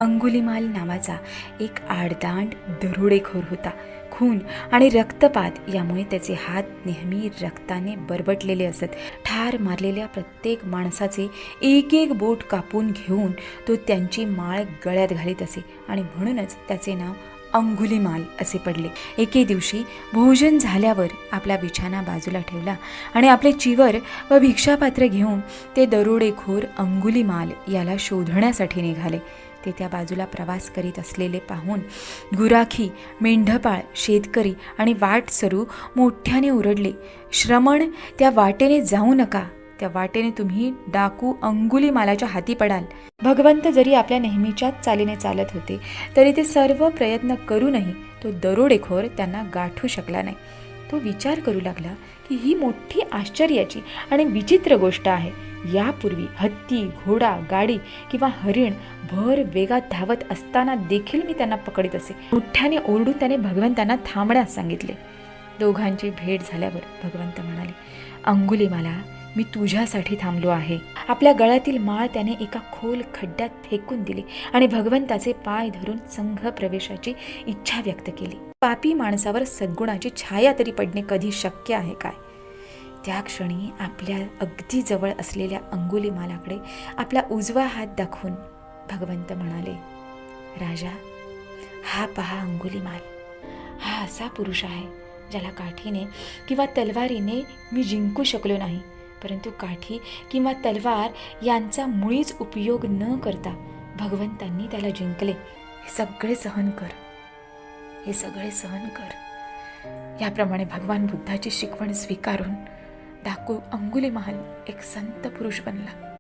अंगुलीमाल नावाचा एक आडदांड दरोडेखोर होता. खून आणि रक्तपात यामुळे त्याचे हात नेहमी रक्ताने बरबटलेले असत. ठार मारलेल्या प्रत्येक माणसाचे एक एक बोट कापून घेऊन तो त्यांची माळ गळ्यात घालीत असे आणि म्हणूनच त्याचे नाव अंगुलीमाल असे पडले. एके दिवशी भोजन झाल्यावर आपला बिछाना बाजूला ठेवला आणि आपले चिवर व भिक्षापात्र घेऊन ते दरोडेखोर अंगुलीमाल याला शोधण्यासाठी निघाले. ते त्या बाजूला प्रवास करीत असलेले पाहून गुराखी, मेंढपाळ, शेतकरी आणि वाटसरू मोठ्याने ओरडले, श्रमण, त्या वाटेने जाऊ नका. त्या वाटेने तुम्ही डाकू अंगुलीमालाच्या हाती पडाल. भगवंत जरी आपल्या नेहमीच्याच चालीने चालत होते तरी ते सर्व प्रयत्न करूनही तो दरोडेखोर त्यांना गाठू शकला नाही. तो विचार करू लागला की ही मोठी आश्चर्याची आणि विचित्र गोष्ट आहे. यापूर्वी हत्ती, घोडा, गाडी किंवा हरिण भर वेगात धावत असताना देखील मी त्यांना पकडीत असे. मोठ्याने ओरडून त्याने भगवंतांना थांबण्यास सांगितले. दोघांची भेट झाल्यावर भगवंत म्हणाले, अंगुलीमाला, मी तुझ्यासाठी थांबलो आहे. आपल्या गळ्यातील माळ त्याने एका खोल खड्ड्यात फेकून दिली आणि भगवंताचे पाय धरून संघ प्रवेशाची इच्छा व्यक्त केली. पापी माणसावर सद्गुणाची छाया तरी पडणे कधी शक्य आहे काय? त्या क्षणी आपल्या अगदी जवळ असलेल्या अंगुलीमालाकडे आपला उजवा हात दाखवून भगवंत म्हणाले, राजा, हा पहा अंगुलीमाल, हा असा पुरुष आहे ज्याला काठीने किंवा तलवारीने मी जिंकू शकलो नाही, परंतु काठी किंवा तलवार यांचा मुळीच उपयोग न करता भगवंतांनी त्याला जिंकले. हे सगळे सहन कर, हे सगळे सहन कर. याप्रमाणे भगवान बुद्धाची शिकवण स्वीकारून डाकू अंगुलीमाल एक संत पुरुष बनला.